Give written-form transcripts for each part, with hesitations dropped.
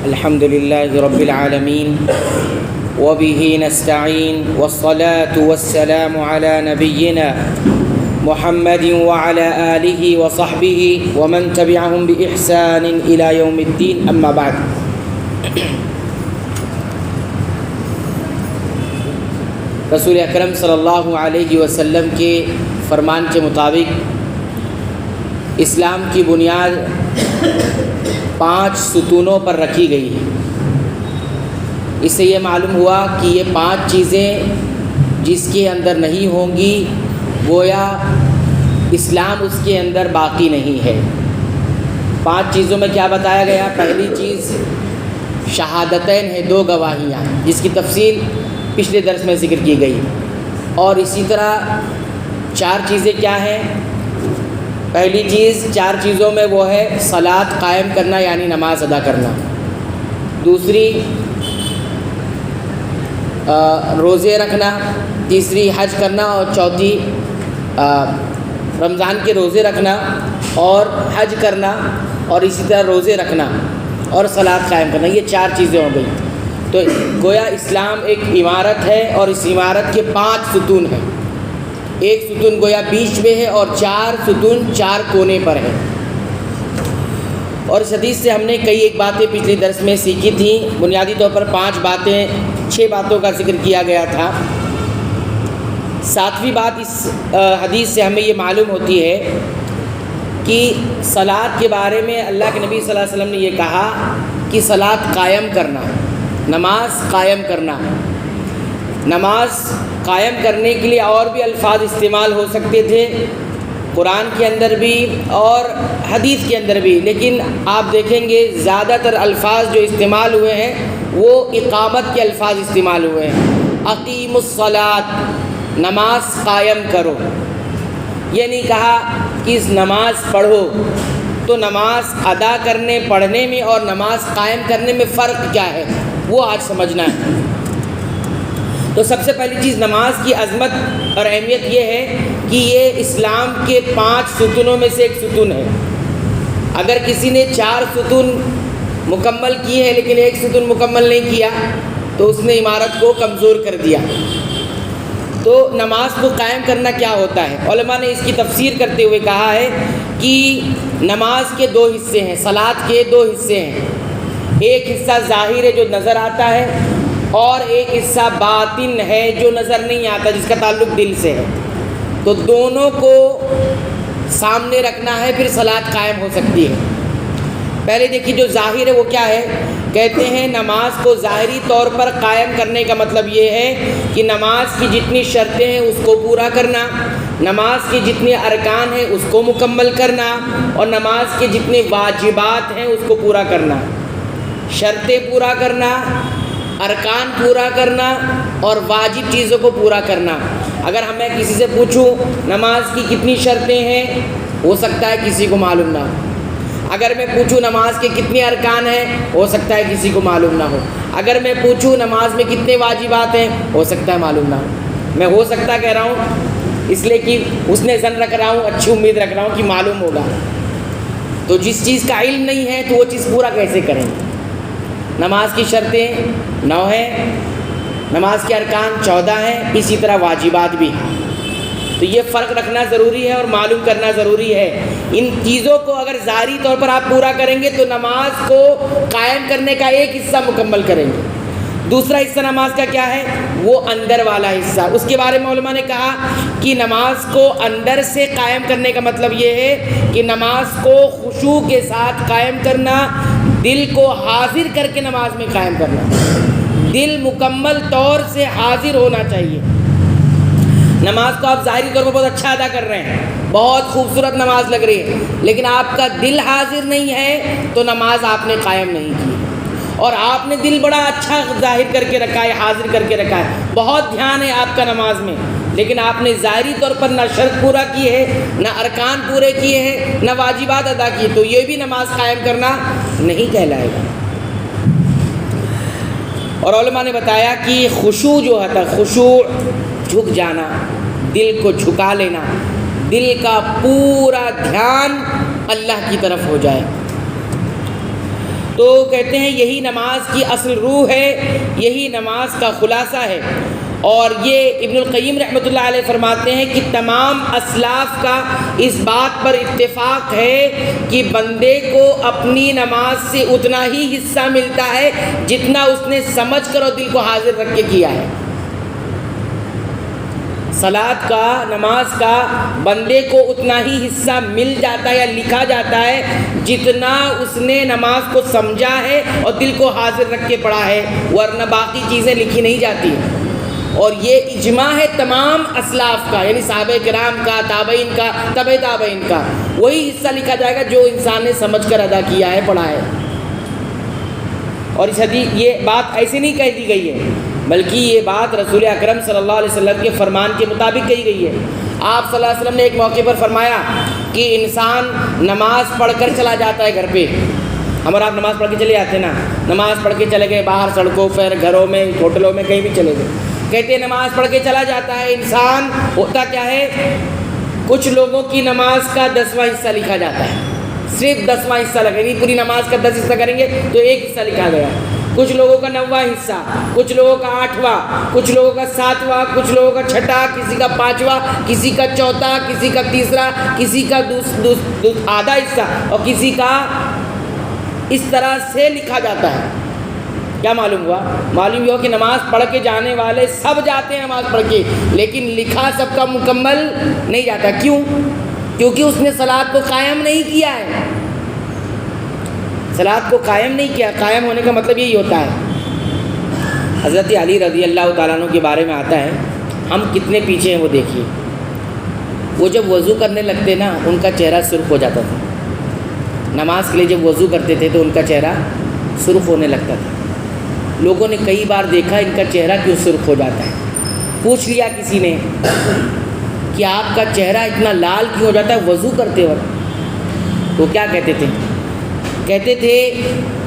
الحمد لله رب العالمين وبه نستعين والصلاة والسلام على نبينا محمد وعلى آله وصحبه ومن تبعهم بإحسان إلى يوم الدين أما بعد. رسول اکرم صلی اللہ علیہ وسلم کے فرمان کے مطابق اسلام کی بنیاد 5 ستونوں پر رکھی گئی ہے. اس سے یہ معلوم ہوا کہ یہ 5 چیزیں جس کے اندر نہیں ہوں گی گویا اسلام اس کے اندر باقی نہیں ہے. 5 چیزوں میں کیا بتایا گیا؟ پہلی چیز شہادتین ہے، 2 گواہیاں، جس کی تفصیل پچھلے درس میں ذکر کی گئی. اور اسی طرح 4 چیزیں کیا ہیں؟ پہلی چیز 4 چیزوں میں وہ ہے صلاۃ قائم کرنا، یعنی نماز ادا کرنا. دوسری روزے رکھنا. تیسری حج کرنا. اور چوتھی رمضان کے روزے رکھنا اور حج کرنا اور اسی طرح روزے رکھنا اور صلاۃ قائم کرنا. یہ 4 چیزیں ہو گئی. تو گویا اسلام ایک عمارت ہے اور اس عمارت کے 5 ستون ہیں. ایک ستون گویا بیچ میں ہے اور 4 ستون 4 کونے پر ہے. اور اس حدیث سے ہم نے کئی ایک باتیں پچھلے درس میں سیکھی تھیں. بنیادی طور پر 6 باتوں کا ذکر کیا گیا تھا. 7ویں بات اس حدیث سے ہمیں یہ معلوم ہوتی ہے کہ صلاۃ کے بارے میں اللہ کے نبی صلی اللہ علیہ وسلم نے یہ کہا کہ صلاۃ قائم کرنا، نماز قائم کرنا. نماز قائم کرنے کے لیے اور بھی الفاظ استعمال ہو سکتے تھے، قرآن کے اندر بھی اور حدیث کے اندر بھی، لیکن آپ دیکھیں گے زیادہ تر الفاظ جو استعمال ہوئے ہیں وہ اقامت کے الفاظ استعمال ہوئے ہیں. اقیم الصلاۃ، نماز قائم کرو. یہ نہیں کہا کہ اس نماز پڑھو. تو نماز ادا کرنے پڑھنے میں اور نماز قائم کرنے میں فرق کیا ہے وہ آج سمجھنا ہے. تو سب سے پہلی چیز نماز کی عظمت اور اہمیت یہ ہے کہ یہ اسلام کے 5 ستونوں میں سے ایک ستون ہے. اگر کسی نے 4 ستون مکمل کیے ہیں لیکن ایک ستون مکمل نہیں کیا تو اس نے عمارت کو کمزور کر دیا. تو نماز کو قائم کرنا کیا ہوتا ہے؟ علماء نے اس کی تفسیر کرتے ہوئے کہا ہے کہ نماز کے 2 حصے ہیں، صلاۃ کے 2 حصے ہیں. ایک حصہ ظاہر ہے جو نظر آتا ہے اور ایک حصہ باطن ہے جو نظر نہیں آتا، جس کا تعلق دل سے ہے. تو دونوں کو سامنے رکھنا ہے پھر صلاۃ قائم ہو سکتی ہے. پہلے دیکھیے جو ظاہر ہے وہ کیا ہے. کہتے ہیں نماز کو ظاہری طور پر قائم کرنے کا مطلب یہ ہے کہ نماز کی جتنی شرطیں ہیں اس کو پورا کرنا، نماز کے جتنے ارکان ہیں اس کو مکمل کرنا اور نماز کے جتنے واجبات ہیں اس کو پورا کرنا. شرطیں پورا کرنا، ارکان پورا کرنا اور واجب چیزوں کو پورا کرنا. اگر میں کسی سے پوچھوں نماز کی کتنی شرطیں ہیں، ہو سکتا ہے کسی کو معلوم نہ ہو. اگر میں پوچھوں نماز کے کتنے ارکان ہیں، ہو سکتا ہے کسی کو معلوم نہ ہو. اگر میں پوچھوں نماز میں کتنے واجبات ہیں، ہو سکتا ہے معلوم نہ ہو. میں ہو سکتا کہہ رہا ہوں اس لیے کہ اس نے ظن رکھ رہا ہوں، اچھی امید رکھ رہا ہوں کہ معلوم ہوگا. تو جس چیز کا علم نہیں ہے تو وہ چیز پورا کیسے کریں گے؟ نماز کی شرطیں 9 ہیں، نماز کے ارکان 14 ہیں، اسی طرح واجبات بھی ہیں. تو یہ فرق رکھنا ضروری ہے اور معلوم کرنا ضروری ہے. ان چیزوں کو اگر ظاہری طور پر آپ پورا کریں گے تو نماز کو قائم کرنے کا ایک حصہ مکمل کریں گے. دوسرا حصہ نماز کا کیا ہے؟ وہ اندر والا حصہ. اس کے بارے میں علماء نے کہا کہ نماز کو اندر سے قائم کرنے کا مطلب یہ ہے کہ نماز کو خشوع کے ساتھ قائم کرنا، دل کو حاضر کر کے نماز میں قائم کرنا. دل مکمل طور سے حاضر ہونا چاہیے. نماز کو آپ ظاہری طور پر بہت اچھا ادا کر رہے ہیں، بہت خوبصورت نماز لگ رہی ہے، لیکن آپ کا دل حاضر نہیں ہے تو نماز آپ نے قائم نہیں کی. اور آپ نے دل بڑا اچھا ظاہر کر کے رکھا ہے، حاضر کر کے رکھا ہے، بہت دھیان ہے آپ کا نماز میں، لیکن آپ نے ظاہری طور پر نہ شرط پورا کی ہے، نہ ارکان پورے کیے ہیں، نہ واجبات ادا کیے، تو یہ بھی نماز قائم کرنا نہیں کہلائے گا. اور علماء نے بتایا کہ خشوع جو ہے، خشوع جھک جانا، دل کو جھکا لینا، دل کا پورا دھیان اللہ کی طرف ہو جائے. تو کہتے ہیں یہی نماز کی اصل روح ہے، یہی نماز کا خلاصہ ہے۔ اور یہ ابن القیم رحمۃ اللہ علیہ فرماتے ہیں کہ تمام اسلاف کا اس بات پر اتفاق ہے کہ بندے کو اپنی نماز سے اتنا ہی حصہ ملتا ہے جتنا اس نے سمجھ کر اور دل کو حاضر رکھ کے کیا ہے۔ صلاۃ کا، نماز کا بندے کو اتنا ہی حصہ مل جاتا ہے یا لکھا جاتا ہے جتنا اس نے نماز کو سمجھا ہے اور دل کو حاضر رکھ کے پڑھا ہے، ورنہ باقی چیزیں لکھی نہیں جاتی ہیں۔ اور یہ اجماع ہے تمام اسلاف کا، یعنی صحابہ کرام کا، تابعین کا، تبع تابعین کا، وہی حصہ لکھا جائے گا جو انسان نے سمجھ کر ادا کیا ہے، پڑھا ہے۔ اور اس حدیث یہ بات ایسے نہیں کہہ دی گئی ہے، بلکہ یہ بات رسول اکرم صلی اللہ علیہ وسلم کے فرمان کے مطابق کہی گئی ہے۔ آپ صلی اللہ علیہ وسلم نے ایک موقع پر فرمایا کہ انسان نماز پڑھ کر چلا جاتا ہے گھر پہ، ہم اور آپ نماز پڑھ کے چلے جاتے ہیں نا، نماز پڑھ کے چلے گئے باہر سڑکوں پر، گھروں میں، ہوٹلوں میں، کہیں بھی چلے گئے، کہتے ہیں نماز پڑھ کے چلا جاتا ہے انسان، ہوتا کیا ہے، کچھ لوگوں کی نماز کا 10واں حصہ لکھا جاتا ہے، صرف 10واں حصہ لگا، یعنی پوری نماز کا 10 حصہ کریں گے تو ایک حصہ لکھا گیا، کچھ لوگوں کا 9واں حصہ، کچھ لوگوں کا 8واں، کچھ لوگوں کا 7واں، کچھ لوگوں کا 6واں، کسی کا 5واں، کسی کا 4واں، کسی کا 3واں، کسی کا آدھا حصہ، اور کسی کا اس طرح سے لکھا جاتا ہے۔ کیا معلوم ہوا؟ معلوم یہ ہو کہ نماز پڑھ کے جانے والے سب جاتے ہیں نماز پڑھ کے، لیکن لکھا سب کا مکمل نہیں جاتا۔ کیوں؟ کیونکہ اس نے صلاۃ کو قائم نہیں کیا ہے، صلاۃ کو قائم نہیں کیا۔ قائم ہونے کا مطلب یہی ہوتا ہے۔ حضرت علی رضی اللہ تعالیٰ عنہ کے بارے میں آتا ہے، ہم کتنے پیچھے ہیں وہ دیکھیے، وہ جب وضو کرنے لگتے نا ان کا چہرہ سرخ ہو جاتا تھا، نماز کے لیے جب وضو کرتے تھے تو ان کا چہرہ سرخ ہونے لگتا تھا۔ لوگوں نے کئی بار دیکھا ان کا چہرہ کیوں سرخ ہو جاتا ہے، پوچھ لیا کسی نے کہ آپ کا چہرہ اتنا لال کیوں ہو جاتا ہے وضو کرتے وقت؟ تو کیا کہتے تھے؟ کہتے تھے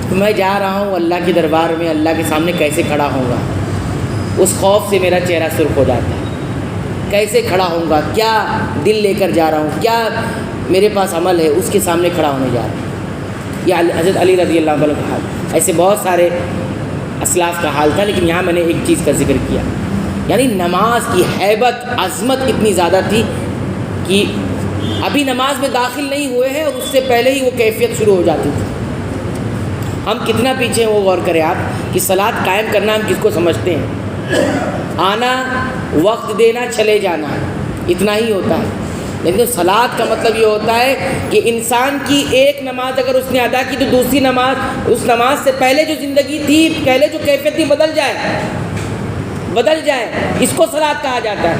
کہ میں جا رہا ہوں اللہ کے دربار میں، اللہ کے سامنے کیسے کھڑا ہوں گا، اس خوف سے میرا چہرہ سرخ ہو جاتا ہے، کیسے کھڑا ہوں گا، کیا دل لے کر جا رہا ہوں، کیا میرے پاس عمل ہے، اس کے سامنے کھڑا ہونے جا رہا ہوں۔ یہ حضرت علی رضی اللہ عنہ کا حال، ایسے بہت سارے اسلاف کا حال تھا، لیکن یہاں میں نے ایک چیز کا ذکر کیا، یعنی نماز کی ہیبت، عظمت اتنی زیادہ تھی کہ ابھی نماز میں داخل نہیں ہوئے ہیں اور اس سے پہلے ہی وہ کیفیت شروع ہو جاتی تھی۔ ہم کتنا پیچھے ہیں وہ غور کریں آپ کہ صلاۃ قائم کرنا ہم کس کو سمجھتے ہیں، آنا، وقت دینا، چلے جانا، اتنا ہی ہوتا ہے۔ لیکن صلاۃ کا مطلب یہ ہوتا ہے کہ انسان کی ایک نماز اگر اس نے ادا کی تو دوسری نماز، اس نماز سے پہلے جو زندگی تھی، پہلے جو کیفیت تھی، بدل جائے، اس کو صلاۃ کہا جاتا ہے۔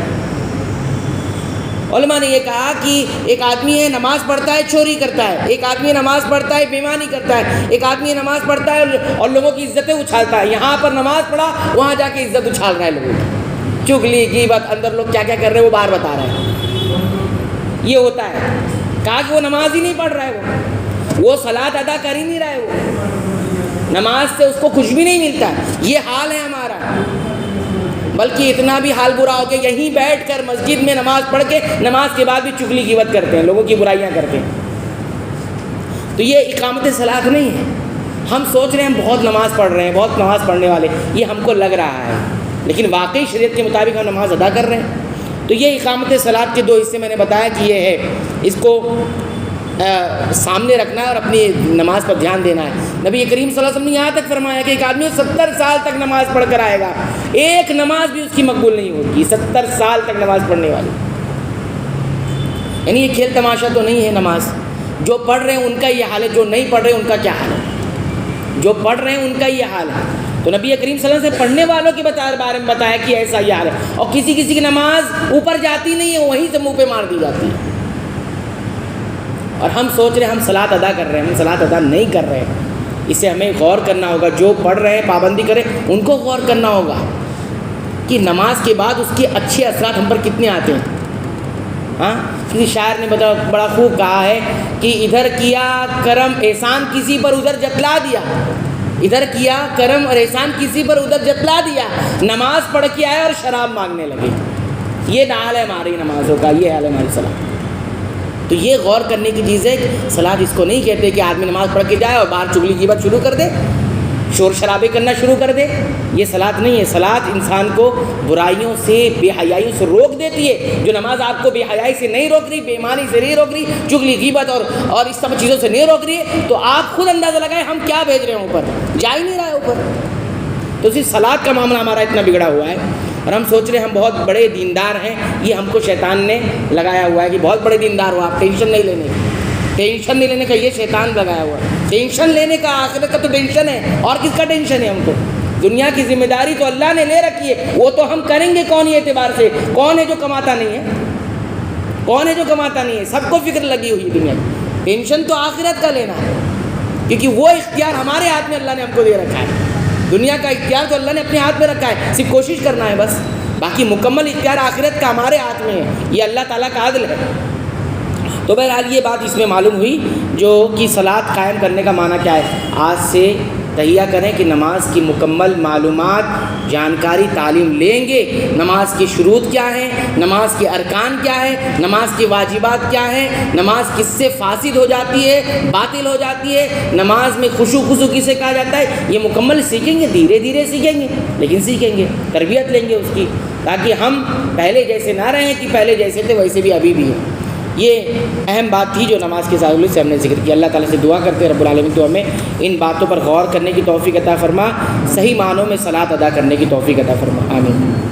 علماء نے یہ کہا کہ ایک آدمی ہے نماز پڑھتا ہے چوری کرتا ہے، ایک آدمی نماز پڑھتا ہے بے ایمانی کرتا ہے، ایک آدمی نماز پڑھتا ہے اور لوگوں کی عزتیں اچھالتا ہے، یہاں پر نماز پڑھا وہاں جا کے عزت اچھال رہا ہے لوگوں کی، چغلی غیبت، اندر لوگ کیا کیا کر رہے ہیں وہ باہر بتا رہا ہے۔ یہ ہوتا ہے، کہا کہ وہ نماز ہی نہیں پڑھ رہا ہے، وہ صلاۃ ادا کر ہی نہیں رہا ہے، وہ نماز سے اس کو کچھ بھی نہیں ملتا۔ یہ حال ہے ہمارا، بلکہ اتنا بھی حال برا ہو کہ یہیں بیٹھ کر مسجد میں نماز پڑھ کے نماز کے بعد بھی چغلی غیبت کرتے ہیں، لوگوں کی برائیاں کرتے ہیں۔ تو یہ اقامت صلاۃ نہیں ہے۔ ہم سوچ رہے ہیں ہم بہت نماز پڑھ رہے ہیں، بہت نماز پڑھنے والے، یہ ہم کو لگ رہا ہے، لیکن واقعی شریعت کے مطابق ہم نماز ادا کر رہے ہیں۔ تو یہ اقامت صلاۃ کے 2 حصے میں نے بتایا کہ یہ ہے، اس کو سامنے رکھنا ہے اور اپنی نماز پر دھیان دینا ہے۔ نبی کریم صلی اللہ علیہ وسلم نے یہاں تک فرمایا کہ ایک آدمی 70 سال تک نماز پڑھ کر آئے گا، ایک نماز بھی اس کی مقبول نہیں ہوگی، 70 سال تک نماز پڑھنے والی۔ یعنی یہ کھیل تماشا تو نہیں ہے نماز، جو پڑھ رہے ہیں ان کا یہ حال ہے، جو نہیں پڑھ رہے ان کا کیا حال ہے، جو پڑھ رہے ہیں ان کا یہ حال ہے۔ تو نبی کریم صلی اللہ علیہ وسلم سے پڑھنے والوں کے بارے میں بتایا کہ ایسا یہ حال ہے، اور کسی کی نماز اوپر جاتی نہیں ہے، وہیں سے منہ پہ مار دی جاتی ہے۔ اور ہم سوچ رہے ہیں ہم صلاۃ ادا کر رہے ہیں، ہم صلاۃ ادا نہیں کر رہے ہیں۔ اسے ہمیں غور کرنا ہوگا، جو پڑھ رہے ہیں پابندی کریں ان کو غور کرنا ہوگا کہ نماز کے بعد اس کے اچھے اثرات ہم پر کتنے آتے ہیں۔ ہاں، کسی شاعر نے بڑا خوب کہا ہے کہ ادھر کیا کرم احسان کسی پر ادھر جتلا دیا، ادھر کیا کرم اور احسان کسی پر ادھر جتلا دیا، نماز پڑھ کے آئے اور شراب مانگنے لگے۔ یہ حال ہے ہماری نمازوں کا، یہ حال ہے ہماری صلاۃ۔ تو یہ غور کرنے کی چیز ہے کہ صلاۃ اس کو نہیں کہتے کہ آدمی نماز پڑھ کے جائے اور باہر چغلی غیبت شروع کر دے، شور شرابے کرنا شروع کر دے. یہ صلاۃ نہیں ہے. صلاۃ انسان کو برائیوں سے، بے حیائیوں سے روک دیتی ہے. جو نماز آپ کو بے حیائی سے نہیں روک رہی، بے ایمانی سے نہیں روک رہی، چغلی غیبت اور اس سب چیزوں سے نہیں روک رہی ہے، تو آپ خود اندازہ لگائیں ہم کیا بھیج رہے ہیں اوپر، جا ہی نہیں رہا ہے اوپر. تو صرف صلاۃ کا معاملہ ہمارا اتنا بگڑا ہوا ہے اور ہم سوچ رہے ہیں ہم بہت بڑے دیندار ہیں. یہ ہم کو شیطان نے لگایا ہوا ہے کہ بہت بڑے دیندار ہو آپ، ٹینشن نہیں لینے کی. ٹینشن نہیں لینے کا یہ شیطان لگایا ہوا ہے. ٹینشن لینے کا آخرت کا تو ٹینشن ہے، اور کس کا ٹینشن ہے ہم کو؟ دنیا کی ذمہ داری تو اللہ نے لے رکھی ہے، وہ تو ہم کریں گے کون؟ یہ اعتبار سے کون ہے جو کماتا نہیں ہے؟ کون ہے جو کماتا نہیں ہے؟ سب کو فکر لگی ہوئی دنیا کی. ٹینشن تو آخرت کا لینا ہے، کیونکہ وہ اختیار ہمارے ہاتھ میں اللہ نے ہم کو دے رکھا ہے. دنیا کا اختیار تو اللہ نے اپنے ہاتھ میں رکھا ہے، صرف کوشش کرنا ہے بس. باقی مکمل اختیار آخرت کا ہمارے ہاتھ میں ہے. یہ اللہ تعالیٰ کا عدل ہے. تو بہرحال یہ بات اس میں معلوم ہوئی جو کہ صلاۃ قائم کرنے کا معنی کیا ہے. آج سے تہیہ کریں کہ نماز کی مکمل معلومات، جانکاری، تعلیم لیں گے. نماز کی شروط کیا ہیں، نماز کے ارکان کیا ہیں، نماز کے واجبات کیا ہیں، نماز کس سے فاسد ہو جاتی ہے، باطل ہو جاتی ہے، نماز میں خشوع کسے کہا جاتا ہے. یہ مکمل سیکھیں گے، دھیرے دھیرے سیکھیں گے، لیکن سیکھیں گے، تربیت لیں گے اس کی، تاکہ ہم پہلے جیسے نہ رہیں کہ پہلے جیسے تھے ویسے بھی ابھی بھی ہیں. یہ اہم بات تھی جو نماز کے تعلق سے ہم نے ذکر کیا. اللہ تعالیٰ سے دعا کرتے ہیں رب العالمین تو ہمیں ان باتوں پر غور کرنے کی توفیق عطا فرما، صحیح معنوں میں صلاۃ ادا کرنے کی توفیق عطا فرما. آمین.